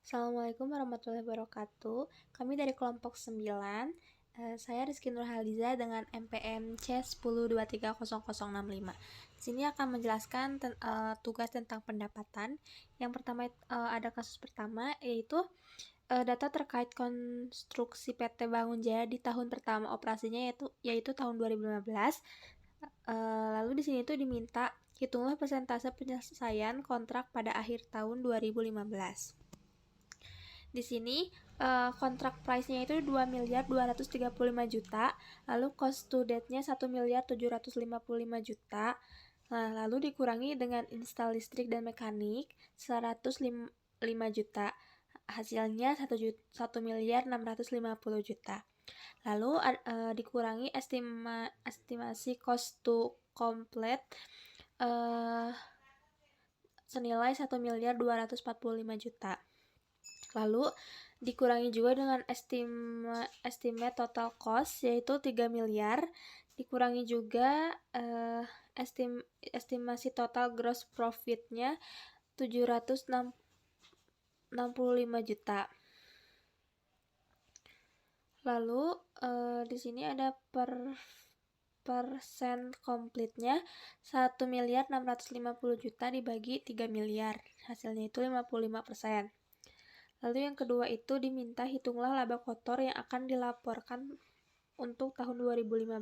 Assalamualaikum warahmatullahi wabarakatuh. Kami dari kelompok 9. Saya Rizky Nurhaliza dengan NPM C10230065. Di sini akan menjelaskan tugas tentang pendapatan. Yang pertama ada kasus pertama yaitu data terkait konstruksi PT Bangun Jaya di tahun pertama operasinya yaitu tahun 2015. Lalu di sini diminta hitunglah persentase penyelesaian kontrak pada akhir tahun 2015. Di sini kontrak price-nya itu 2.235 juta, lalu cost to date-nya 1.755 juta. Nah, lalu dikurangi dengan install listrik dan mekanik 105 juta. Hasilnya 1.650 juta. Lalu dikurangi estimasi cost to complete senilai 1.245 juta. Lalu dikurangi juga dengan estimate total cost yaitu 3 miliar. Dikurangi juga estimasi total gross profit-nya 765 juta. Lalu di sini ada persen komplitnya 1.650 juta dibagi 3 miliar. Hasilnya itu 55%. Lalu yang kedua itu diminta hitunglah laba kotor yang akan dilaporkan untuk tahun 2015.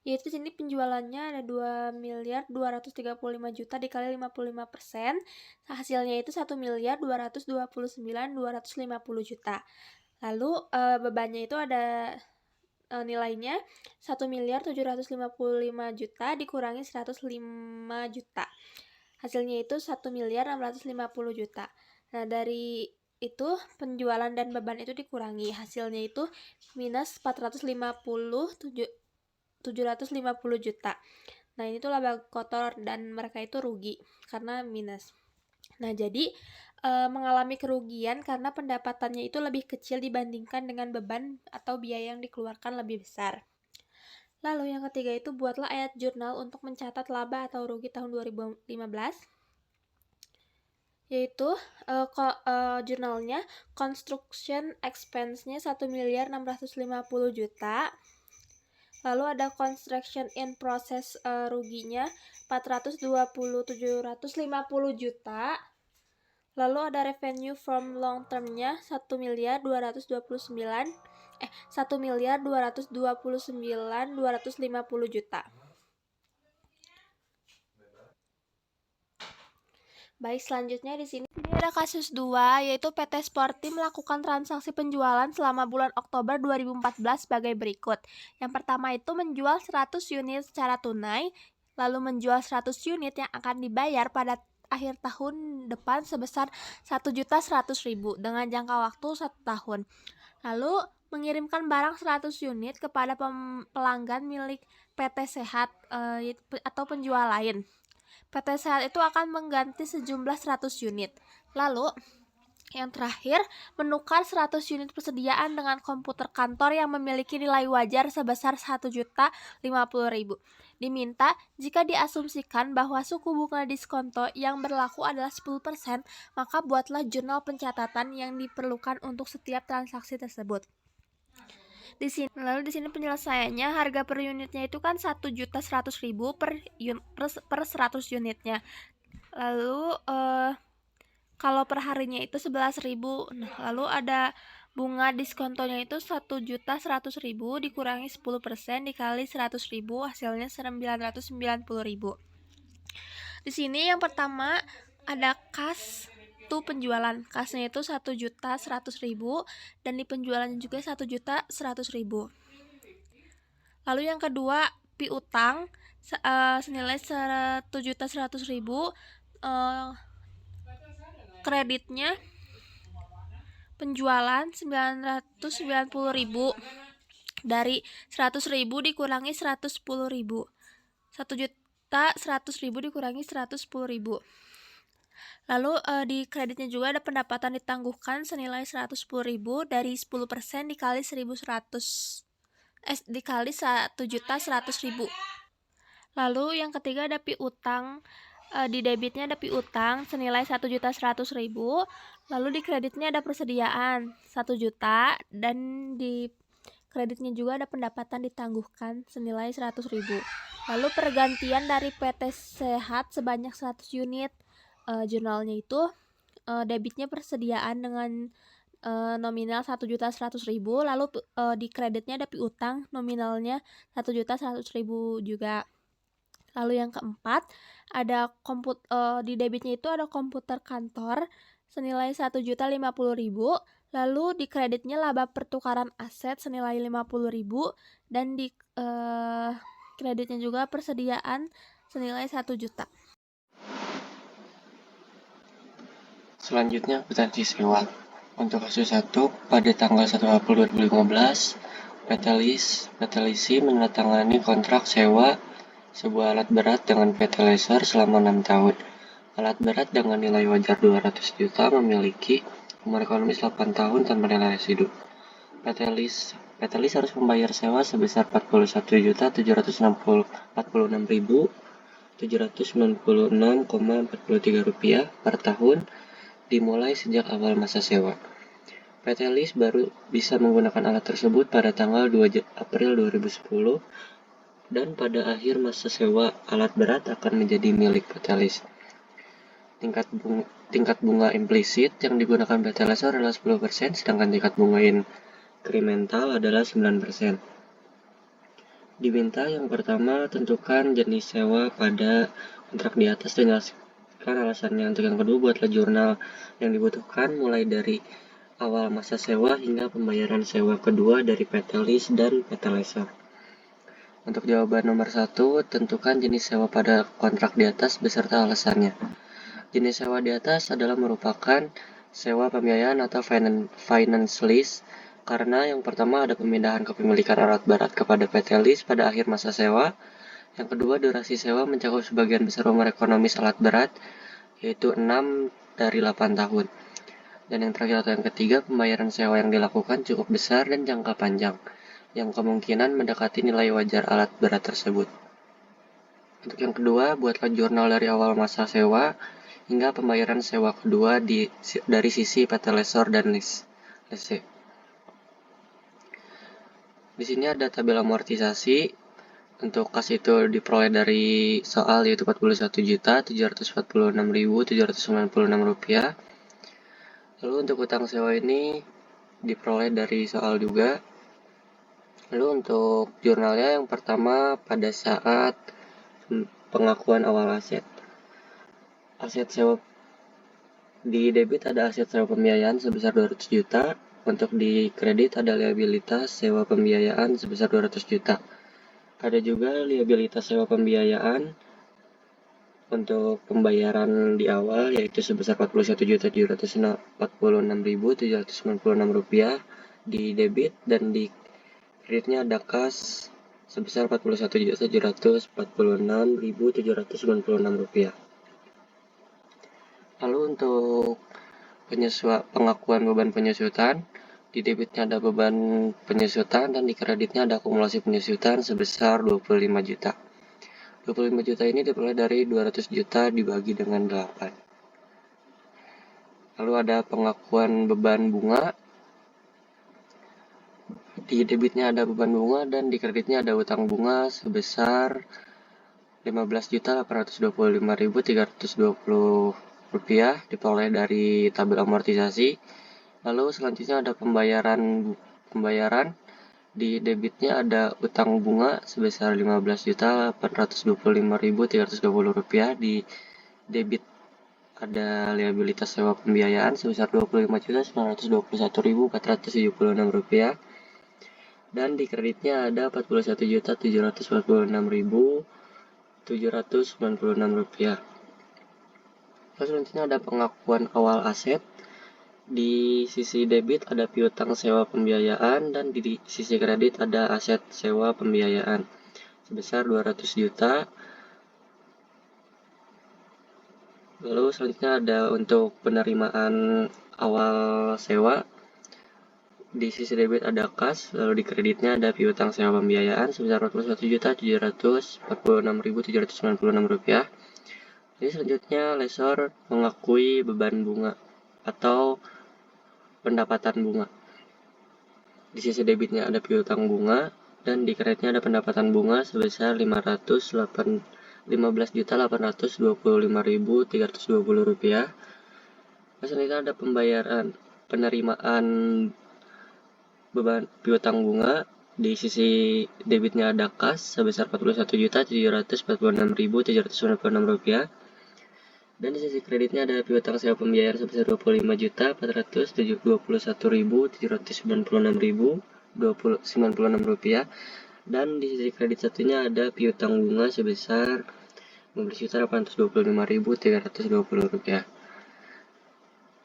Yaitu sini penjualannya ada 2.235 juta dikali 55%. Hasilnya itu 1.229.250 juta. Lalu bebannya itu ada nilainya 1.755 juta dikurangi 105 juta. Hasilnya itu 1.650 juta. Nah, dari itu penjualan dan beban itu dikurangi. Hasilnya itu minus 750 juta. Nah, ini tuh laba kotor dan mereka itu rugi karena minus. Nah, jadi mengalami kerugian karena pendapatannya itu lebih kecil dibandingkan dengan beban atau biaya yang dikeluarkan lebih besar. Lalu yang ketiga itu buatlah ayat jurnal untuk mencatat laba atau rugi tahun 2015. Yaitu jurnalnya construction expense-nya 1.650 juta. Lalu ada construction in process ruginya 420.750 juta. Lalu ada revenue from long term-nya 1.229.250 juta. Baik, selanjutnya di sini ada kasus 2 yaitu PT Sporty melakukan transaksi penjualan selama bulan Oktober 2014 sebagai berikut. Yang pertama itu menjual 100 unit secara tunai, lalu menjual 100 unit yang akan dibayar pada akhir tahun depan sebesar 1.100.000 dengan jangka waktu 1 tahun. Lalu mengirimkan barang 100 unit kepada pelanggan milik PT Sehat atau penjual lain. PT Sehat itu akan mengganti sejumlah 100 unit. Lalu yang terakhir, menukar 100 unit persediaan dengan komputer kantor yang memiliki nilai wajar sebesar 1.050.000. Diminta jika diasumsikan bahwa suku bunga diskonto yang berlaku adalah 10%, maka buatlah jurnal pencatatan yang diperlukan untuk setiap transaksi tersebut. Lalu di sini penyelesaiannya harga per unitnya itu kan 1.100.000 per 100 unitnya. Lalu kalau per harinya itu 11.000. Nah, lalu ada bunga diskontonya itu 1.100.000 dikurangi 10% dikali 100.000, hasilnya 990.000. Di sini yang pertama ada kas penjualan. Kasnya itu 1.100.000 dan di penjualannya juga 1.100.000. Lalu yang kedua piutang senilai 1.100.000, kreditnya penjualan 990.000 dari 100.000 dikurangi 110.000. 1.100.000 dikurangi 110.000. Lalu di kreditnya juga ada pendapatan ditangguhkan senilai 110.000 dari 10% dikali 1.100.000. Lalu yang ketiga ada piutang Di debitnya ada piutang senilai 1.100.000, lalu di kreditnya ada persediaan 1 juta, dan di kreditnya juga ada pendapatan ditangguhkan senilai 100.000. Lalu pergantian dari PT Sehat sebanyak 100 unit. Jurnalnya itu debitnya persediaan dengan nominal 1.100.000, lalu di kreditnya ada piutang nominalnya 1.100.000 juga. Lalu yang keempat, ada di debitnya itu ada komputer kantor senilai 1.050.000, lalu di kreditnya laba pertukaran aset senilai 50.000, dan di kreditnya juga persediaan senilai 1 juta. Selanjutnya kwitansi sewa. Untuk kasus 1, pada tanggal 1 April 2015, PT LISI menandatangani kontrak sewa sebuah alat berat dengan PT Laser selama 6 tahun. Alat berat dengan nilai wajar 200 juta memiliki umur ekonomis 8 tahun tanpa nilai residu. PT LIS harus membayar sewa sebesar 41.746.796,43 rupiah per tahun dimulai sejak awal masa sewa. PT LIS baru bisa menggunakan alat tersebut pada tanggal 2 April 2010, dan pada akhir masa sewa alat berat akan menjadi milik PT LIS. Tingkat bunga implisit yang digunakan PT LIS adalah 10%, sedangkan tingkat bunga inkremental adalah 9%. Diminta yang pertama, tentukan jenis sewa pada kontrak di atas dan jelaskan alasannya. Untuk yang kedua, buatlah jurnal yang dibutuhkan mulai dari awal masa sewa hingga pembayaran sewa kedua dari PT LIS dan PT Laser. Untuk jawaban nomor 1, tentukan jenis sewa pada kontrak di atas beserta alasannya. Jenis sewa di atas adalah merupakan sewa pembiayaan atau finance lease, karena yang pertama ada pemindahan kepemilikan alat berat kepada PT LIS pada akhir masa sewa. Yang kedua, durasi sewa mencakup sebagian besar umur ekonomis alat berat, yaitu 6 dari 8 tahun. Dan yang terakhir atau yang ketiga, pembayaran sewa yang dilakukan cukup besar dan jangka panjang, yang kemungkinan mendekati nilai wajar alat berat tersebut. Untuk yang kedua, buatlah jurnal dari awal masa sewa hingga pembayaran sewa kedua dari sisi PT Lesor dan LIS. Di sini ada tabel amortisasi. Untuk kas itu diperoleh dari soal, yaitu 41.746.796 rupiah. Lalu untuk utang sewa ini diperoleh dari soal juga. Lalu untuk jurnalnya, yang pertama pada saat pengakuan awal aset sewa. Di debit ada aset sewa pembiayaan sebesar 200 juta. Untuk di kredit ada liabilitas sewa pembiayaan sebesar 200 juta. Ada juga liabilitas sewa pembiayaan untuk pembayaran di awal, yaitu sebesar 41.746.796 rupiah di debit, dan di kreditnya ada kas sebesar 41.746.796 rupiah. Lalu untuk pengakuan beban penyusutan, di debitnya ada beban penyusutan dan di kreditnya ada akumulasi penyusutan sebesar 25 juta. 25 juta ini diperoleh dari 200 juta dibagi dengan 8. Lalu ada pengakuan beban bunga. Di debitnya ada beban bunga dan di kreditnya ada utang bunga sebesar 15.825.320 rupiah diperoleh dari tabel amortisasi. Lalu selanjutnya ada pembayaran. Di debitnya ada utang bunga sebesar 15.825.320 rupiah. Di debit ada liabilitas sewa pembiayaan sebesar 25.921.476 rupiah. Dan di kreditnya ada 41.746.796 rupiah. Selanjutnya ada pengakuan awal aset. Di sisi debit ada piutang sewa pembiayaan dan di sisi kredit ada aset sewa pembiayaan sebesar 200 juta. Lalu selanjutnya ada untuk penerimaan awal sewa. Di sisi debit ada kas, lalu di kreditnya ada piutang sewa pembiayaan sebesar 41.746.796 rupiah. Jadi selanjutnya lesor mengakui beban bunga atau pendapatan bunga. Di sisi debitnya ada piutang bunga dan di kreditnya ada pendapatan bunga sebesar Rp518.825.320. Selanjutnya ada pembayaran penerimaan beban piutang bunga. Di sisi debitnya ada kas sebesar Rp41.746.796. Dan di sisi kreditnya ada piutang sewa pembiayaan sebesar Rp25.421.796.096. Dan di sisi kredit satunya ada piutang bunga sebesar Rp15.825.320.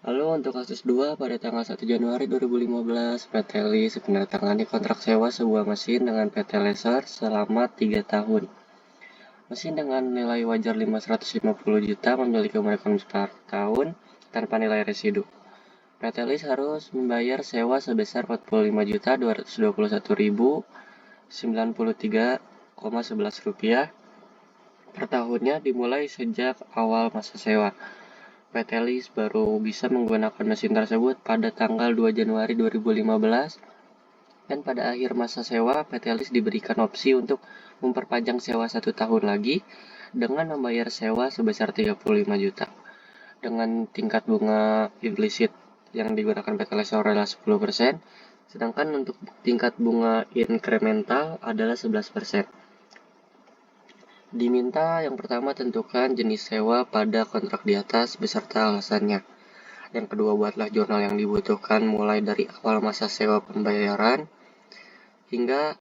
Lalu untuk kasus 2, pada tanggal 1 Januari 2015, PT LIS menandatangani kontrak sewa sebuah mesin dengan PT Laser selama 3 tahun. Mesin dengan nilai wajar 550 juta memiliki umur ekonomis 4 tahun tanpa nilai residu. PT LIS harus membayar sewa sebesar Rp45.221.093,11 per tahunnya dimulai sejak awal masa sewa. PT LIS baru bisa menggunakan mesin tersebut pada tanggal 2 Januari 2015 dan pada akhir masa sewa PT LIS diberikan opsi untuk memperpanjang sewa 1 tahun lagi dengan membayar sewa sebesar 35 juta dengan tingkat bunga implisit yang digunakan PT LIS adalah 10%, sedangkan untuk tingkat bunga inkremental adalah 11%. Diminta yang pertama tentukan jenis sewa pada kontrak di atas beserta alasannya. Yang kedua, buatlah jurnal yang dibutuhkan mulai dari awal masa sewa pembayaran hingga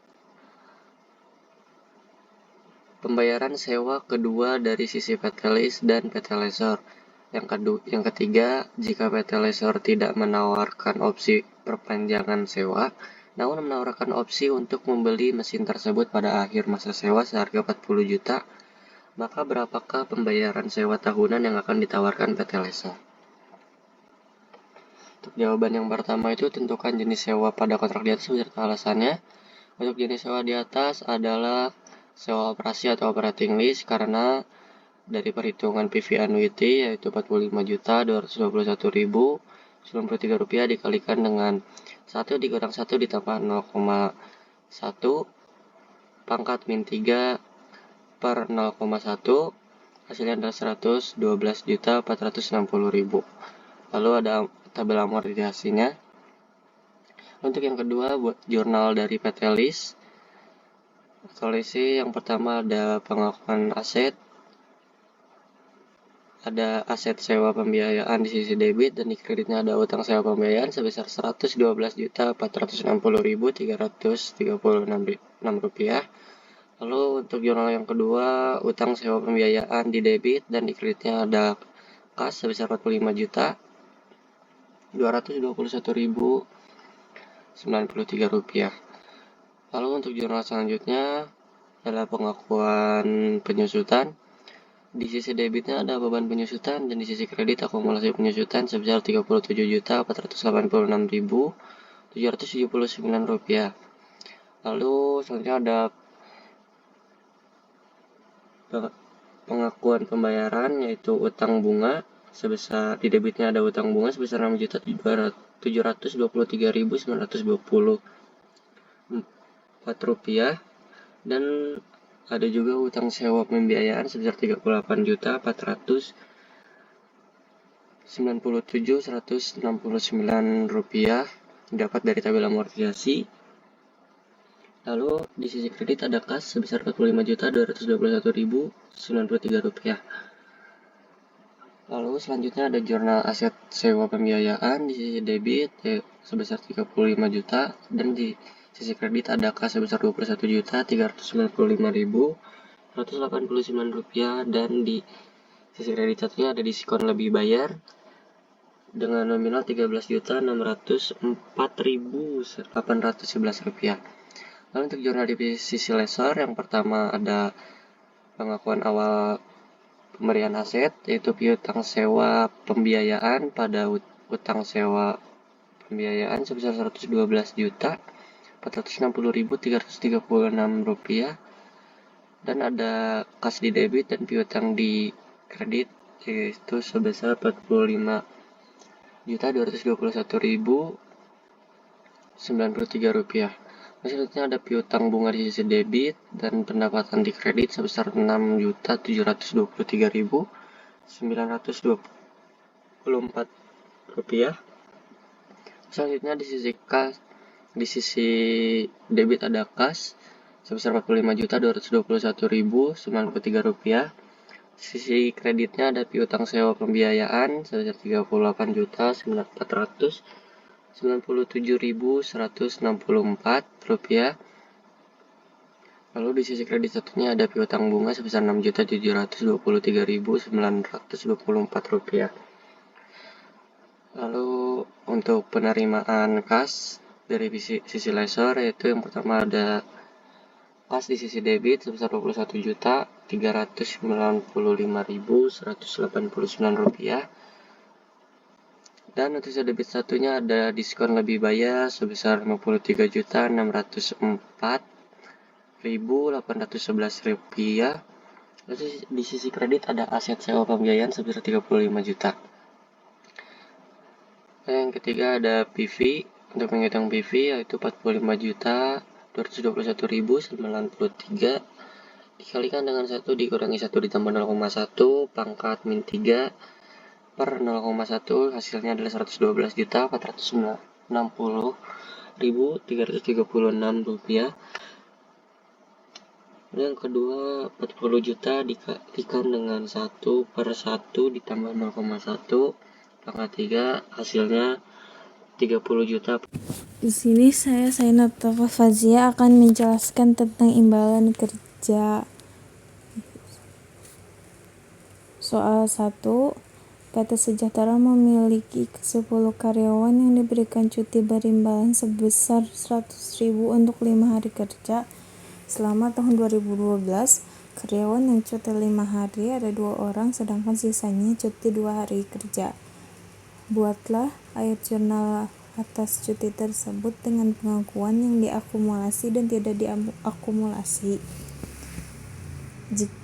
pembayaran sewa kedua dari sisi PT LIS dan PT Laser. Yang ketiga, jika PT Laser tidak menawarkan opsi perpanjangan sewa, namun menawarkan opsi untuk membeli mesin tersebut pada akhir masa sewa seharga 40 juta, maka berapakah pembayaran sewa tahunan yang akan ditawarkan PT Laser? Untuk jawaban yang pertama itu tentukan jenis sewa pada kontrak di atas beserta alasannya. Untuk jenis sewa di atas adalah sewa operasi atau operating lease karena dari perhitungan PV annuity yaitu Rp45.221.093 dikalikan dengan 1 dikurang 1 ditambah 0,1 pangkat min 3 per 0,1 hasilnya adalah Rp112.460.000. Lalu ada tabel amortisasinya. Untuk yang kedua, buat jurnal dari PT LIS. Solusi yang pertama ada pengakuan aset, ada aset sewa pembiayaan di sisi debit dan di kreditnya ada utang sewa pembiayaan sebesar Rp112.460.336. Lalu untuk jurnal yang kedua, utang sewa pembiayaan di debit dan di kreditnya ada kas sebesar Rp45.221.093. Lalu untuk jurnal selanjutnya adalah pengakuan penyusutan. Di sisi debitnya ada beban penyusutan dan di sisi kredit akumulasi penyusutan sebesar Rp37.486.779. Lalu selanjutnya ada pengakuan pembayaran yaitu utang bunga sebesar di debitnya ada utang bunga sebesar Rp6.773.924 dan ada juga utang sewa pembiayaan sebesar Rp38.977.169 dapat dari tabel amortisasi. Lalu di sisi kredit ada kas sebesar Rp45.221.093. Lalu selanjutnya ada jurnal aset sewa pembiayaan di sisi debit sebesar 35 juta dan di sisi kredit ada kas sebesar Rp21.395.189 dan di sisi kredit satunya ada diskon lebih bayar dengan nominal Rp13.404.811. Lalu untuk jurnal di sisi lesor yang pertama ada pengakuan awal pemberian aset yaitu piutang sewa pembiayaan pada utang sewa pembiayaan sebesar Rp112.460.336 dan ada kas di debit dan piutang di kredit yaitu sebesar 45.221.093 rupiah. Selanjutnya ada piutang bunga di sisi debit dan pendapatan di kredit sebesar 6.723.924 rupiah. Selanjutnya di sisi debit ada kas sebesar 45.221.093 rupiah. Sisi kreditnya ada piutang sewa pembiayaan sebesar 38.497.164 rupiah. Lalu di sisi kredit satunya ada piutang bunga sebesar 6.723.924 rupiah. Lalu untuk penerimaan kas dari sisi lessor, yaitu yang pertama ada kas di sisi debit sebesar 21.395.189 rupiah. Dan untuk sisi debit satunya ada diskon lebih bayar sebesar 53.604.811 rupiah. Lalu di sisi kredit ada aset sewa pembiayaan sebesar 35 juta. Dan yang ketiga ada PV. Untuk menghitung PV yaitu 45.221.093 dikalikan dengan 1 dikurangi 1 ditambah 0,1 pangkat min 3 per 0,1 hasilnya adalah 112.460.336 rupiah. Yang kedua 40 juta dikalikan dengan 1 per 1 ditambah 0,1 pangkat 3 hasilnya 30 juta. Di sini saya Sainatova Fazia akan menjelaskan tentang imbalan kerja. Soal 1. PT Sejahtera memiliki 10 karyawan yang diberikan cuti berimbalan sebesar 100.000 untuk 5 hari kerja selama tahun 2012. Karyawan yang cuti 5 hari ada 2 orang, sedangkan sisanya cuti 2 hari kerja. Buatlah air jurnal atas cuti tersebut dengan pengakuan yang diakumulasi dan tidak diakumulasi.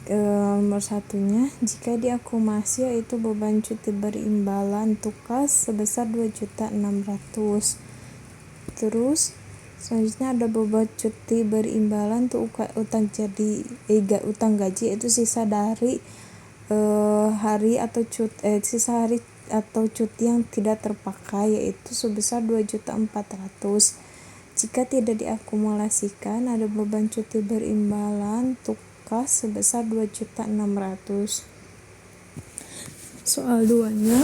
Nomor satunya, jika diakumulasi yaitu beban cuti berimbalan tukas sebesar 2.600.000. Terus selanjutnya ada beban cuti berimbalan untuk utang gaji yaitu sisa dari hari atau cuti yang tidak terpakai yaitu sebesar 2.400.000. Jika tidak diakumulasikan ada beban cuti berimbalan tukas sebesar 2.600.000. Soal 2-nya,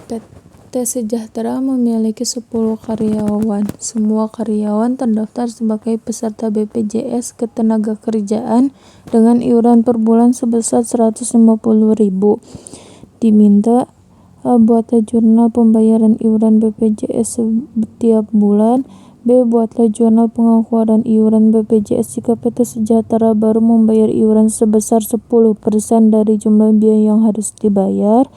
PT Sejahtera memiliki 10 karyawan. Semua karyawan terdaftar sebagai peserta BPJS Ketenagakerjaan dengan iuran per bulan sebesar 150.000. Diminta buatlah jurnal pembayaran iuran BPJS setiap bulan. B. Buatlah jurnal pengeluaran iuran BPJS jika PT Sejahtera baru membayar iuran sebesar 10% dari jumlah biaya yang harus dibayar.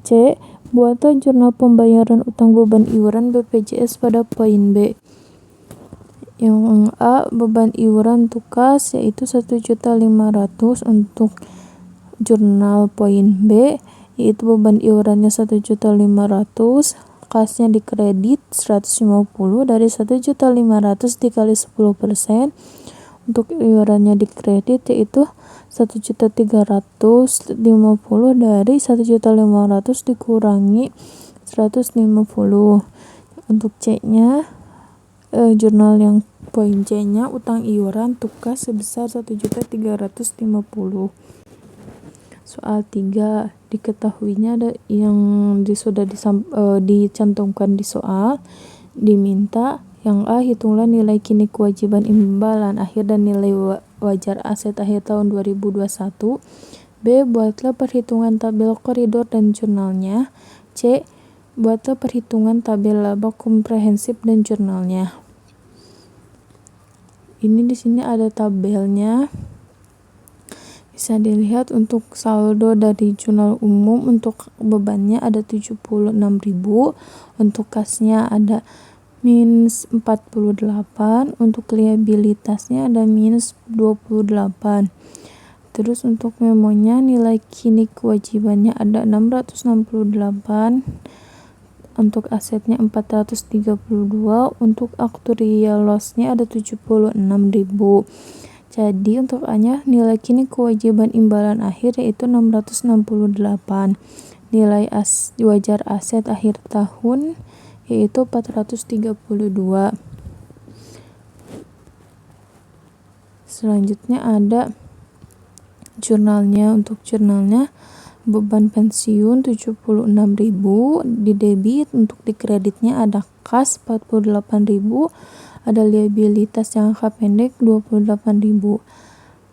C. Buatlah jurnal pembayaran utang beban iuran BPJS pada poin B. Yang A. Beban iuran tukas yaitu 1.500.000 untuk jurnal poin B yaitu beban iurannya 1.500.000, kasnya dikredit 150 dari 1.500.000 dikali 10%. Untuk iurannya dikredit yaitu 1.350 dari 1.500.000 dikurangi 150. Untuk C-nya jurnal yang poin C-nya utang iuran tukas sebesar 1.350. Soal 3, diketahuinya ada yang sudah dicantumkan di soal. Diminta yang A. Hitunglah nilai kini kewajiban imbalan akhir dan nilai wajar aset akhir tahun 2021. B. Buatlah perhitungan tabel koridor dan jurnalnya. C. Buatlah perhitungan tabel laba komprehensif dan jurnalnya. Ini di sini ada tabelnya. Bisa dilihat untuk saldo dari jurnal umum untuk bebannya ada 76.000, untuk kasnya ada minus 48, untuk liabilitasnya ada minus 28. Terus untuk memonya nilai kini kewajibannya ada 668, untuk asetnya 432, untuk actuarial loss-nya ada 76.000. Jadi untuk A-nya nilai kini kewajiban imbalan akhir yaitu 668. Nilai wajar aset akhir tahun yaitu 432. Selanjutnya ada jurnalnya. Untuk jurnalnya beban pensiun 76.000 di debit, untuk di kreditnya ada kas 48.000, ada liabilitas jangka pendek 28.000.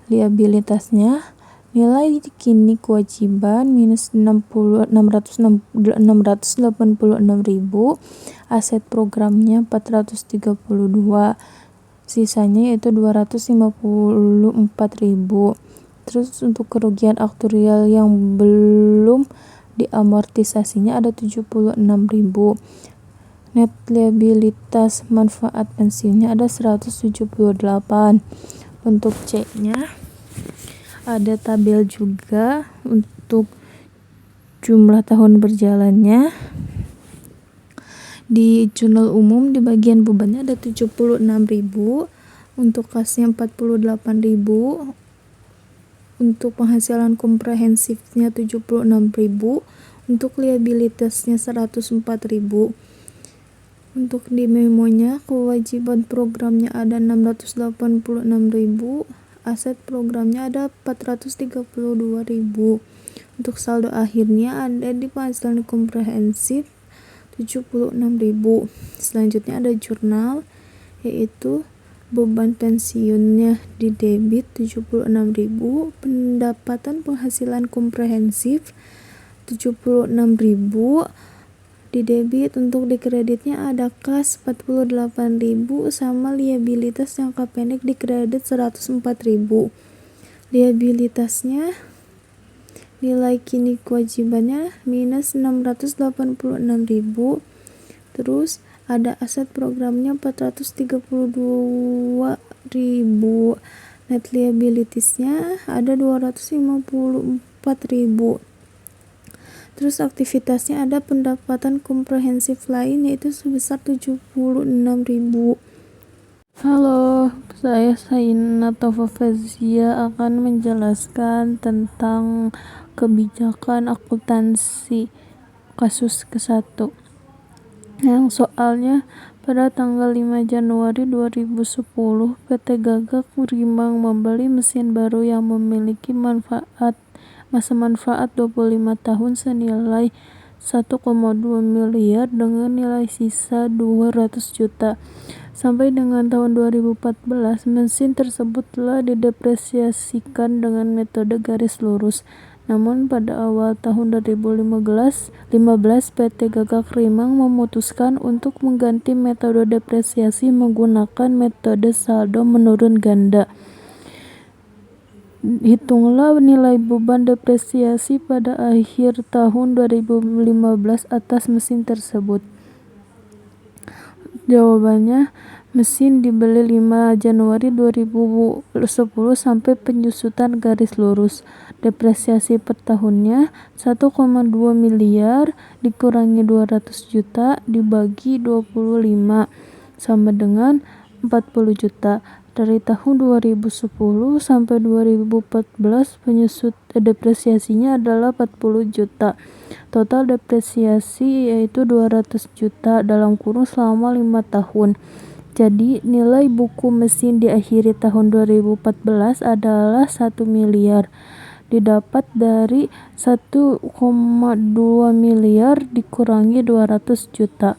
Liabilitasnya nilai kini kewajiban minus 686.000, aset programnya 432, sisanya yaitu 254.000. Terus untuk kerugian aktuarial yang belum diamortisasinya ada 76.000. Net liabilitas manfaat pensiunnya ada 178. Untuk C-nya ada tabel juga untuk jumlah tahun berjalannya. Di jurnal umum di bagian bebannya ada 76.000, untuk kasnya 48.000, untuk penghasilan komprehensifnya 76.000, untuk liabilitasnya 104.000. Untuk di memonya kewajiban programnya ada 686.000, aset programnya ada 432.000. Untuk saldo akhirnya ada di penghasilan komprehensif 76.000. Selanjutnya ada jurnal, yaitu beban pensiunnya di debit 76.000, pendapatan penghasilan komprehensif 76.000 di debit. Untuk di kreditnya ada kas 48.000 sama liabilitas jangka pendek di kredit 104.000. Liabilitasnya nilai kini kewajibannya minus 686.000. Terus ada aset programnya 432.000. Net liabilitiesnya ada 254.000. Terus aktivitasnya ada pendapatan komprehensif lain yaitu sebesar 76.000. Halo, saya Saina Taufa Fazia akan menjelaskan tentang kebijakan akuntansi kasus ke-1. Yang soalnya pada tanggal 5 Januari 2010 PT Gagak Rimbang membeli mesin baru yang memiliki masa manfaat 25 tahun senilai 1,2 miliar dengan nilai sisa 200 juta. Sampai dengan tahun 2014, mesin tersebut telah didepresiasikan dengan metode garis lurus. Namun pada awal tahun 2015, PT Gagak Rimbang memutuskan untuk mengganti metode depresiasi menggunakan metode saldo menurun ganda. Hitunglah nilai beban depresiasi pada akhir tahun 2015 atas mesin tersebut. Jawabannya, mesin dibeli 5 Januari 2010 sampai penyusutan garis lurus. Depresiasi per tahunnya 1,2 miliar dikurangi 200 juta dibagi 25 sama dengan 40 juta. Dari tahun 2010 sampai 2014 depresiasinya adalah 40 juta. Total depresiasi yaitu 200 juta dalam kurun selama 5 tahun. Jadi nilai buku mesin di akhir tahun 2014 adalah 1 miliar. Didapat dari 1,2 miliar dikurangi 200 juta.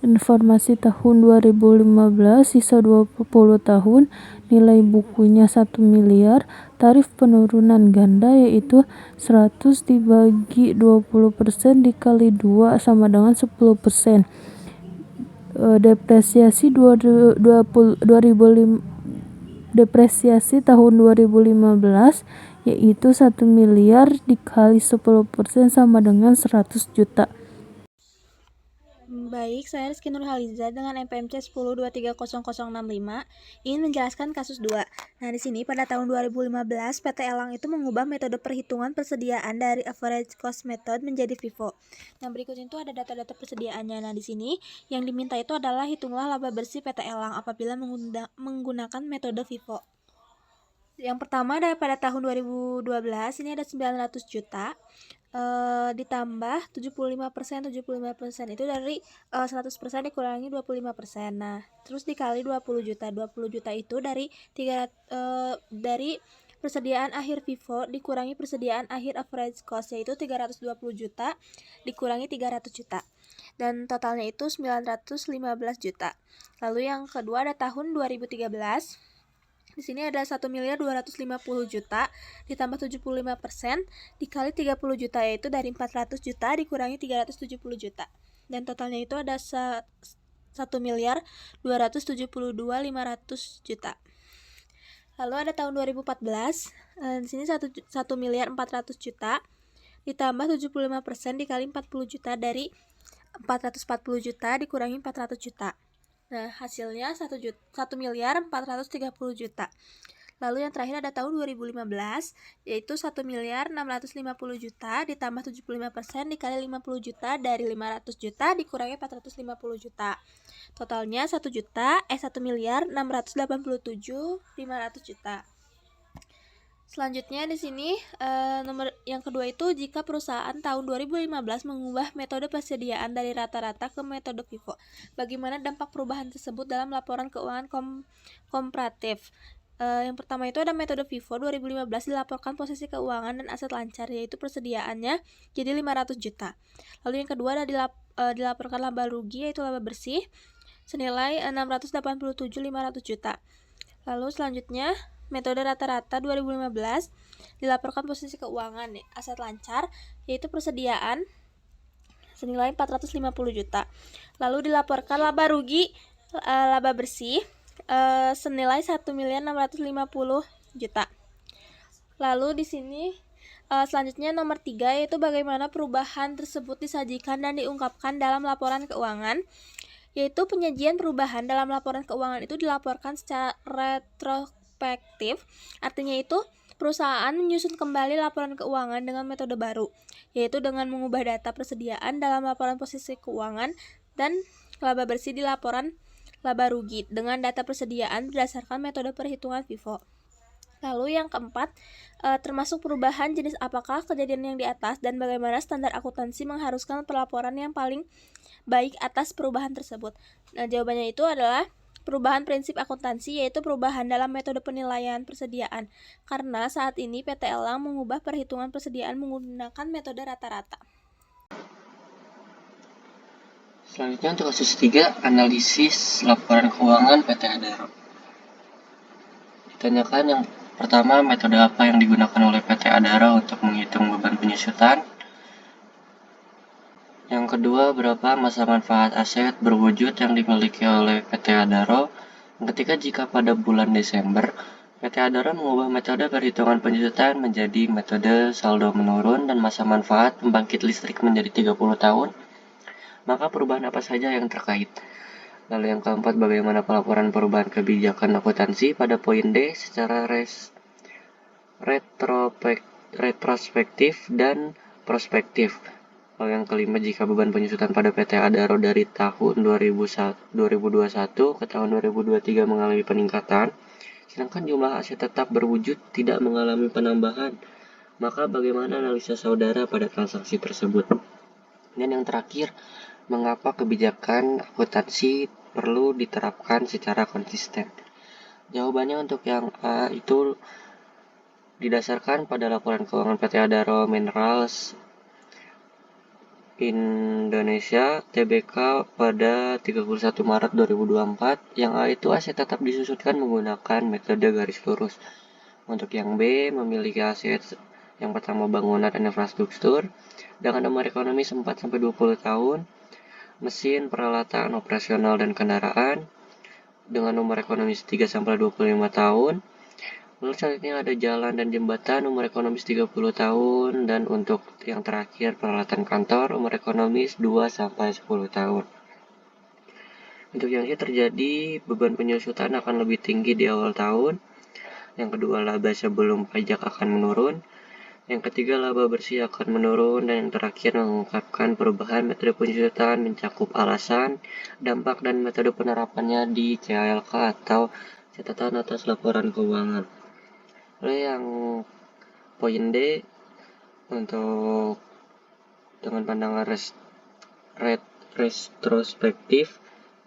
Informasi tahun 2015 sisa 20 tahun, nilai bukunya 1 miliar, tarif penurunan ganda yaitu 100 dibagi 20% dikali 2 sama dengan 10%. Depresiasi depresiasi tahun 2015 yaitu 1 miliar dikali 10% sama dengan 100 juta. Baik, saya Rizky Nurhaliza dengan NPMC 10230065 ingin menjelaskan kasus 2. Nah, di sini pada tahun 2015 PT Elang itu mengubah metode perhitungan persediaan dari average cost method menjadi FIFO. Nah, berikut itu ada data-data persediaannya. Nah, di sini yang diminta itu adalah hitunglah laba bersih PT Elang apabila menggunakan metode FIFO. Yang pertama ada pada tahun 2012 ini ada 900 juta. Ditambah 75%, 75% itu dari 100% dikurangi 25%. Nah, terus dikali 20 juta. 20 juta itu dari persediaan akhir FIFO dikurangi persediaan akhir average cost, yaitu 320 juta dikurangi 300 juta. Dan totalnya itu 915 juta. Lalu yang kedua ada tahun 2013. Di sini ada 1.250 juta ditambah 75% dikali 30 juta, yaitu dari 400 juta dikurangi 370 juta. Dan totalnya itu ada 1.272.500 juta. Lalu ada tahun 2014. Di sini 1.400 juta ditambah 75% dikali 40 juta dari 440 juta dikurangi 400 juta. Nah, hasilnya 1.430 juta. Lalu yang terakhir ada tahun 2015, yaitu 1.650 juta ditambah 75% dikali 50 juta dari 500 juta dikurangi 450 juta. Totalnya 1.687.500 juta. Selanjutnya di sini nomor yang kedua itu jika perusahaan tahun 2015 mengubah metode persediaan dari rata-rata ke metode FIFO. Bagaimana dampak perubahan tersebut dalam laporan keuangan komparatif? Yang pertama itu ada metode FIFO 2015 dilaporkan posisi keuangan dan aset lancar, yaitu persediaannya jadi 500 juta. Lalu yang kedua ada dilaporkan laba rugi, yaitu laba bersih senilai 687.500 juta. Lalu selanjutnya metode rata-rata 2015 dilaporkan posisi keuangan aset lancar, yaitu persediaan senilai 450 juta. Lalu dilaporkan laba rugi laba bersih senilai 1.650 juta. Lalu di sini selanjutnya nomor 3 yaitu bagaimana perubahan tersebut disajikan dan diungkapkan dalam laporan keuangan, yaitu penyajian perubahan dalam laporan keuangan itu dilaporkan secara retrospektif. Artinya itu perusahaan menyusun kembali laporan keuangan dengan metode baru, yaitu dengan mengubah data persediaan dalam laporan posisi keuangan dan laba bersih di laporan laba rugi dengan data persediaan berdasarkan metode perhitungan FIFO. Lalu yang keempat, termasuk perubahan jenis apakah kejadian yang di atas dan bagaimana standar akuntansi mengharuskan pelaporan yang paling baik atas perubahan tersebut. Nah, jawabannya itu adalah perubahan prinsip akuntansi, yaitu perubahan dalam metode penilaian persediaan. Karena saat ini PT Elang mengubah perhitungan persediaan menggunakan metode rata-rata. Selanjutnya untuk kasus 3, analisis laporan keuangan PT Adaro. Ditanyakan yang pertama, metode apa yang digunakan oleh PT Adaro untuk menghitung beban penyusutan. Yang kedua, berapa masa manfaat aset berwujud yang dimiliki oleh PT Adaro. Yang ketiga, jika pada bulan Desember, PT Adaro mengubah metode perhitungan penyusutan menjadi metode saldo menurun dan masa manfaat pembangkit listrik menjadi 30 tahun, maka perubahan apa saja yang terkait. Lalu yang keempat, bagaimana pelaporan perubahan kebijakan akuntansi pada poin D secara retrospektif dan prospektif. Lalu yang kelima, jika beban penyusutan pada PT Adaro dari tahun 2021 ke tahun 2023 mengalami peningkatan, sedangkan jumlah aset tetap berwujud tidak mengalami penambahan, maka bagaimana analisa saudara pada transaksi tersebut? Dan yang terakhir, mengapa kebijakan akuntansi perlu diterapkan secara konsisten? Jawabannya untuk yang A itu didasarkan pada laporan keuangan PT Adaro Minerals Indonesia Tbk pada 31 Maret 2024. Yang A itu aset tetap disusunkan menggunakan metode garis lurus. Untuk yang B, memiliki aset yang pertama bangunan dan infrastruktur dengan nomor ekonomi 4-20 tahun, mesin, peralatan, operasional, dan kendaraan dengan nomor ekonomis 3-25 tahun. Lalu selanjutnya ada jalan dan jembatan, nomor ekonomis 30 tahun. Dan untuk yang terakhir peralatan kantor, nomor ekonomis 2-10 tahun. Untuk yang ini terjadi, beban penyusutan akan lebih tinggi di awal tahun. Yang kedua, laba sebelum pajak akan menurun. Yang ketiga, laba bersih akan menurun. Dan yang terakhir, mengungkapkan perubahan metode penyusutan mencakup alasan, dampak, dan metode penerapannya di CALK atau catatan atas laporan keuangan. Lalu yang poin D, untuk dengan pandangan retrospektif,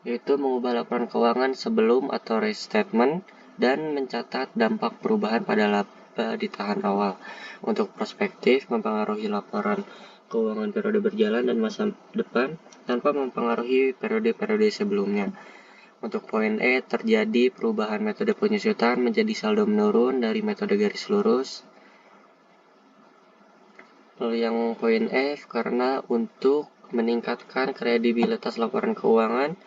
yaitu mengubah laporan keuangan sebelum atau restatement dan mencatat dampak perubahan pada laba di tahun awal. Untuk prospektif, mempengaruhi laporan keuangan periode berjalan dan masa depan tanpa mempengaruhi periode-periode sebelumnya. Untuk poin E, terjadi perubahan metode penyusutan menjadi saldo menurun dari metode garis lurus. Lalu yang poin F, karena untuk meningkatkan kredibilitas laporan keuangan,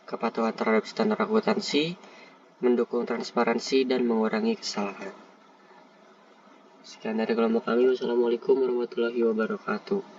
kepatuhan terhadap standar akuntansi, mendukung transparansi, dan mengurangi kesalahan. Sekian dari kelompok kami. Wassalamualaikum warahmatullahi wabarakatuh.